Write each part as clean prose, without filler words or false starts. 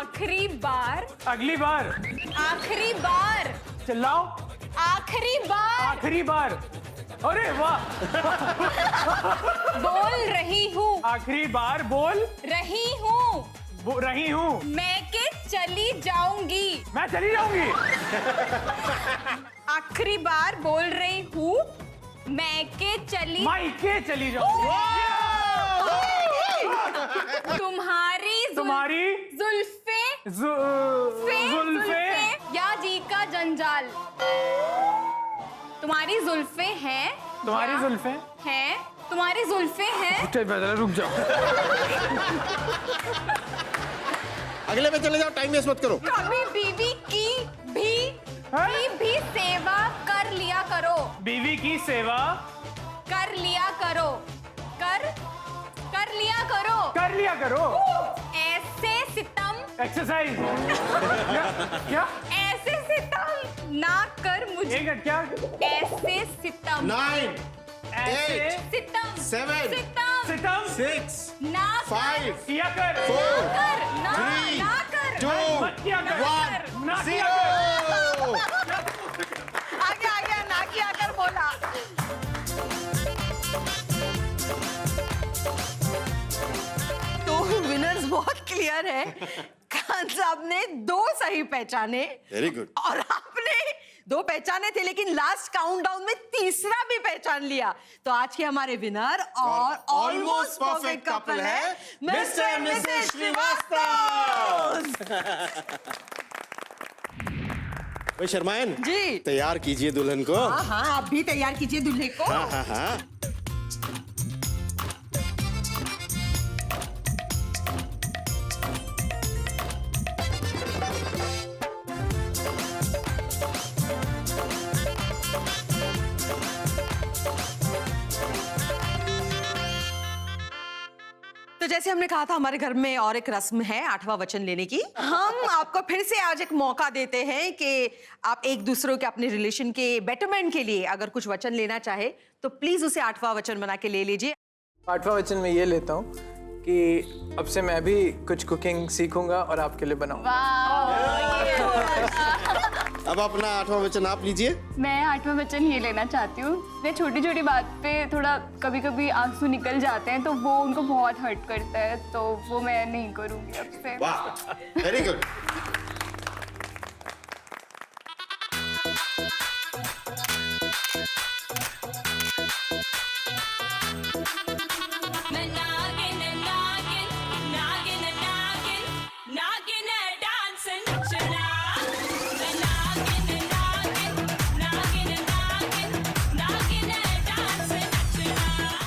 आखिरी बार। अगली बार। आखिरी बार। चिल्लाओ। आखिरी बार। आखिरी बार। अरे वाह। बोल रही हूँ। आखिरी बार बोल रही हूँ। रही हूँ। मैं के चली जाऊंगी। मैं चली जाऊंगी। आखिरी बार बोल रही हूँ। मैं के चली। मायके चली जाऊंगी। तुम्हारी जुल्फे जुल्फे या जी का जंजाल। तुम्हारी जुल्फे हैं। तुम्हारी जुल्फे हैं। तुम्हारी जुल्फे हैं। रुक जाओ। अगले पे चले जाओ, टाइम वेस्ट मत करो। कभी बीवी की भी सेवा कर लिया करो। बीवी की सेवा कर लिया करो। कर लिया करो। कर लिया करो। ऐसे सितम। एक्सरसाइज। क्या ऐसे सितम ना कर मुझे। एक मिनट, क्या ऐसे सितम। 9 ऐसे 8 सितम। 7 सितम 6 ना 5 किया कर। 4 ना 2 मत किया कर। 1 ना किया कर। 0। आगे ना किया कर बोला। तो विनर्स बहुत क्लियर है। खान साहब ने 2 सही पहचाने। Very good. और आपने 2 पहचाने थे, लेकिन लास्ट काउंटडाउन में तीसरा भी पहचान लिया। तो आज के हमारे विनर और ऑलमोस्ट परफेक्ट कपल है मिस्टर एंड मिसेस श्रीवास्तव। भाई शर्मायन जी। तैयार कीजिए दुल्हन को। हाँ हाँ, आप भी तैयार कीजिए दूल्हे को। हाँ हाँ हाँ। तो जैसे हमने कहा था, हमारे घर में और एक रस्म है 8वां वचन लेने की। हम आपको फिर से आज एक मौका देते हैं कि आप एक दूसरे के अपने रिलेशन के बेटरमेंट के लिए अगर कुछ वचन लेना चाहे तो प्लीज उसे 8वां वचन बना के ले लीजिए। 8वां वचन मैं ये लेता हूँ कि अब से मैं भी कुछ कुकिंग सीखूंगा और आपके लिए बनाऊंगा। अब अपना 8वां वचन आप लीजिए। मैं 8वां वचन ये लेना चाहती हूँ। मैं छोटी छोटी बात पे थोड़ा कभी कभी आंसू निकल जाते हैं तो वो उनको बहुत हर्ट करता है, तो वो मैं नहीं करूँगी अब से। वाह, very good.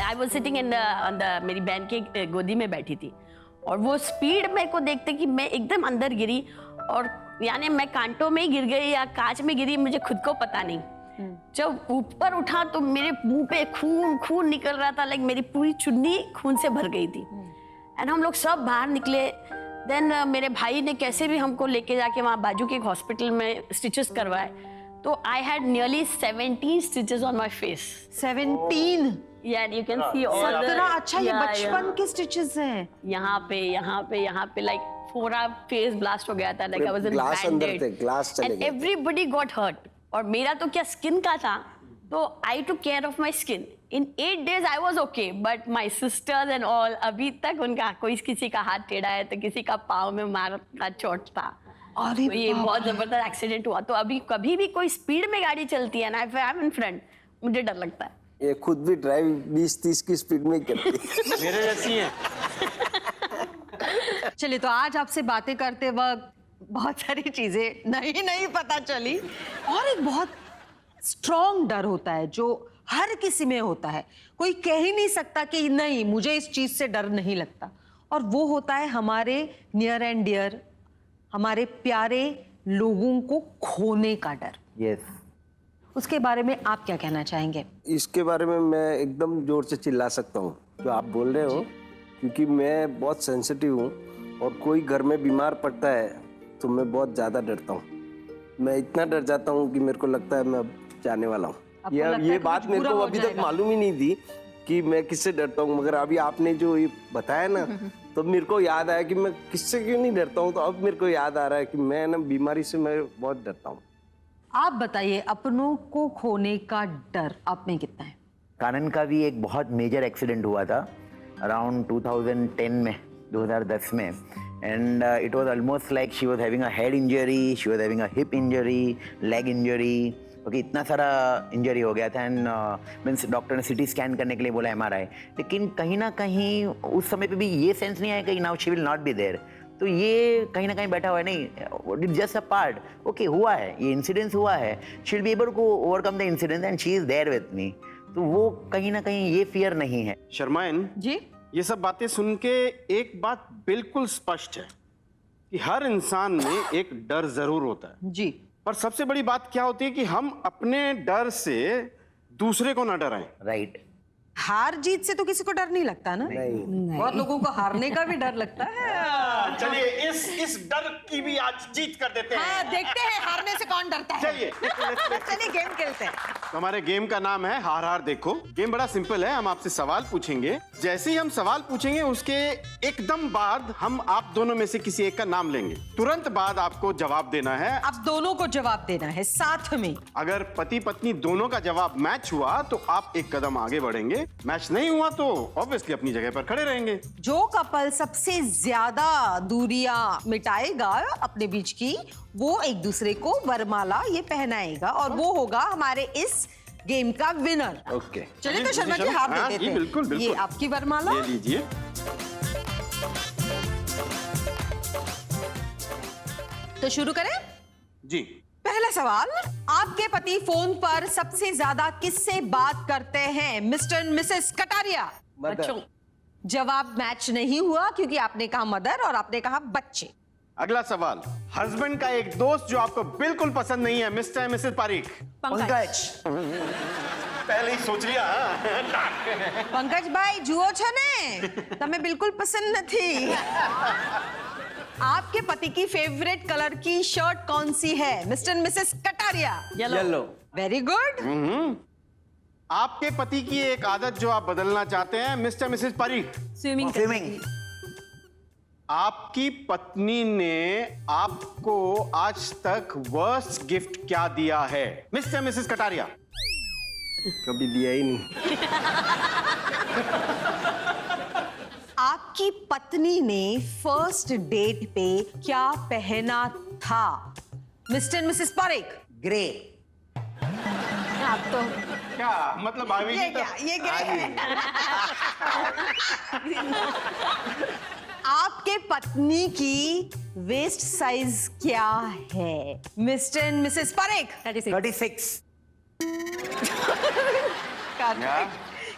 I was sitting मेरी बहन के गोदी में बैठी थी और वो स्पीड मेरे को देखते कि मैं एकदम अंदर गिरी और यानी मैं कांटों में ही गिर गई या कांच में गिरी, मुझे खुद को पता नहीं। जब ऊपर उठा तो मेरे मुंह पे खून निकल रहा था, लाइक मेरी पूरी चुन्नी खून से भर गई थी। एंड हम लोग सब बाहर निकले। देन मेरे भाई ने कैसे भी हमको लेके जाके वहाँ बाजू के एक हॉस्पिटल में स्टिचेस करवाए। तो I had nearly 17 stitches on my face. 17? Yeah, you can see all the 17? अच्छा, ये बचपन के स्टिचेस हैं। यहाँ पे लाइक पूरा फेस ब्लास्ट हो गया था, like I was in glass अंदर थे, बैंडेड ग्लास चले एंड गए। Everybody got hurt. और मेरा तो क्या स्किन का था, तो I took care of my skin. In 8 days I was okay, but my sisters and all अभी तक उनका कोई किसी का हाथ टेढ़ा है तो किसी का पाँव में मार का चोट था। अरे तो ये बहुत जबरदस्त एक्सीडेंट हुआ। तो अभी कभी भी कोई स्पीड में गाड़ी चलती है ना, if I am in front, मुझे डर लगता है। ये खुद भी ड्राइव 20-30 की स्पीड में ही करती है। मेरे जैसी है। चलिए, तो आज आपसे बातें करते वक्त बहुत सारी चीजें नहीं पता चली और एक बहुत स्ट्रॉन्ग डर होता है जो हर किसी में होता है। कोई कह ही नहीं सकता कि नहीं, मुझे इस चीज से डर नहीं लगता, और वो होता है हमारे नियर एंड डियर, हमारे प्यारे लोगों को खोने का डर। यस। उसके बारे में आप क्या कहना चाहेंगे? इसके बारे में मैं एकदम जोर से चिल्ला सकता हूँ जो आप बोल रहे हो, क्योंकि मैं बहुत सेंसिटिव हूँ और कोई घर में बीमार पड़ता है तो मैं बहुत ज़्यादा डरता हूँ। मैं इतना डर जाता हूँ कि मेरे को लगता है मैं अब जाने वाला हूँ। ये बात मेरे को अभी तक मालूम ही नहीं थी कि मैं किससे डरता हूँ, मगर अभी आपने जो ये बताया ना, तो मेरे को याद आया कि मैं किससे क्यों नहीं डरता हूँ, तो अब मेरे को याद आ रहा है कि मैं ना बीमारी से मैं बहुत डरता हूँ। आप बताइए अपनों को खोने का डर आप में कितना है? कानन का भी एक बहुत मेजर एक्सीडेंट हुआ था अराउंड 2010 में, 2010 में, and it was almost like she was having a head injury, she was having a hip injury, leg injury, okay, इतना सारा इंजरी हो गया था। एंड मीन्स डॉक्टर ने सिटी स्कैन करने के लिए बोला, MRI, लेकिन कहीं ना कहीं उस समय पे भी ये सेंस नहीं आया कि now she will not be there. तो ये कहीं ना कहीं बैठा हुआ है, नहीं, it's just a part, okay, हुआ है, ये इंसिडेंस हुआ है, she will be able to overcome the incidence and she is there with me. तो वो कहीं ना कहीं ये फियर नहीं है। शर्माइन जी, ये सब बातें सुन के एक बात बिल्कुल स्पष्ट है कि हर इंसान में एक डर जरूर होता है, जी, पर सबसे बड़ी बात क्या होती है कि हम अपने डर से दूसरे को ना डराएं। राइट। हार जीत से तो किसी को डर नहीं लगता ना? नहीं। बहुत लोगों को हारने का भी डर लगता है। चलिए इस डर की भी आज जीत कर देते हैं। हाँ, देखते हैं हारने से कौन डरता है। चलिए चलिए गेम खेलते हैं। तो हमारे गेम का नाम है हार हार देखो। गेम बड़ा सिंपल है, हम आपसे सवाल पूछेंगे, जैसे ही हम सवाल पूछेंगे उसके एकदम बाद हम आप दोनों में से किसी एक का नाम लेंगे, तुरंत बाद आपको जवाब देना है। आप दोनों को जवाब देना है साथ में। अगर पति पत्नी दोनों का जवाब मैच हुआ तो आप एक कदम आगे बढ़ेंगे, मैच नहीं हुआ तो ऑब्वियसली अपनी जगह पर खड़े रहेंगे। जो कपल सबसे ज्यादा दूरियां मिटाएगा अपने बीच की, वो एक दूसरे को वरमाला ये पहनाएगा और वो होगा हमारे इस गेम का विनर। ओके, चलिए तो शर्मा जी हाथ हाँ, दे जी, देते हैं। बिल्कुल, बिल्कुल। ये आपकी वरमाला। ले लीजिए। तो शुरू करें। जी, पहला सवाल, आपके पति फोन पर सबसे ज्यादा किससे बात करते हैं? Mister and Mrs Kataria. Mother. जवाब मैच नहीं हुआ क्योंकि आपने कहा मदर और आपने कहा बच्चे। अगला सवाल, हस्बैंड का एक दोस्त जो आपको बिल्कुल पसंद नहीं है, mister and Mrs Parikh. Pankaj. पहले ही सोच लिया। पंकज भाई जुओ छे ने, तमें बिल्कुल पसंद नहीं। आपके पति की फेवरेट कलर की शर्ट कौन सी है? Mister and Mrs Kataria. Yellow. Very good. आपके पति की एक आदत जो आप बदलना चाहते हैं, मिस्टर मिसेस पारीख। स्विमिंग। आपकी पत्नी ने आपको आज तक वर्स्ट गिफ्ट क्या दिया है, मिस्टर मिसेस कटारिया? कभी दिया ही नहीं। आपकी पत्नी ने फर्स्ट डेट पे क्या पहना था? Mister and Mrs Parekh. Grey. आप तो क्या मतलब भाभी ये जी तो- क्या ये क्या है? आपके पत्नी की वेस्ट साइज क्या है? Mister and Mrs Parekh. 36।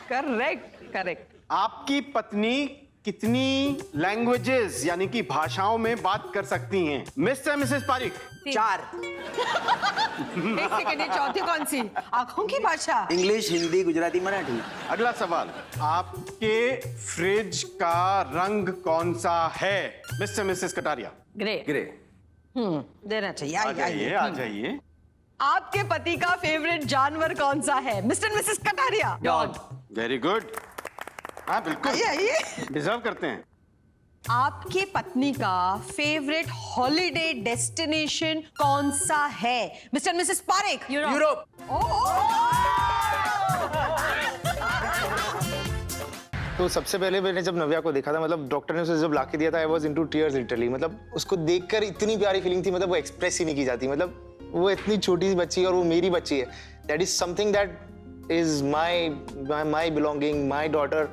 Correct correct. आपकी पत्नी कितनी लैंग्वेजेस यानी कि भाषाओं में बात कर सकती हैं, मिस्टर मिसेस पारीख? 4। एक सेकंड, ये चौथी कौन सी? आंखों की भाषा। इंग्लिश, हिंदी, गुजराती, मराठी। अगला सवाल, आपके फ्रिज का रंग कौन सा है, mister Mrs Kataria? Grey. Grey. देना चाहिए। आ जाइए, आ जाइए। आपके पति का फेवरेट जानवर कौन सा है? Mister and Mrs Kataria. Dog. Very good, हाँ बिल्कुल, आइए। डिजर्व करते हैं। आपके पत्नी का फेवरेट हॉलिडे डेस्टिनेशन कौन सा है? Mister and Mrs Parekh. Europe. तो सबसे पहले मैंने जब नव्या को देखा था, मतलब डॉक्टर ने उसे जब लाके दिया था, I was into tears literally. मतलब उसको देखकर इतनी प्यारी फीलिंग थी, मतलब वो एक्सप्रेस ही नहीं की जाती। मतलब वो इतनी छोटी सी बच्ची है और वो मेरी बच्ची है। That is something that is my belonging, my daughter.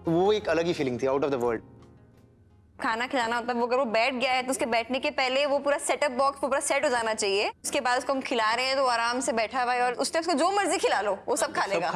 वो एक अलग ही फीलिंग थी, आउट ऑफ द वर्ल्ड। खाना खिलाना होता है, वो अगर वो बैठ गया है तो उसके बैठने के पहले वो पूरा सेटअप बॉक्स पूरा सेट हो जाना चाहिए। उसके बाद उसको हम खिला रहे हैं तो आराम से बैठा हुआ है और उस टाइम उसको जो मर्जी खिला लो वो सब खा लेगा।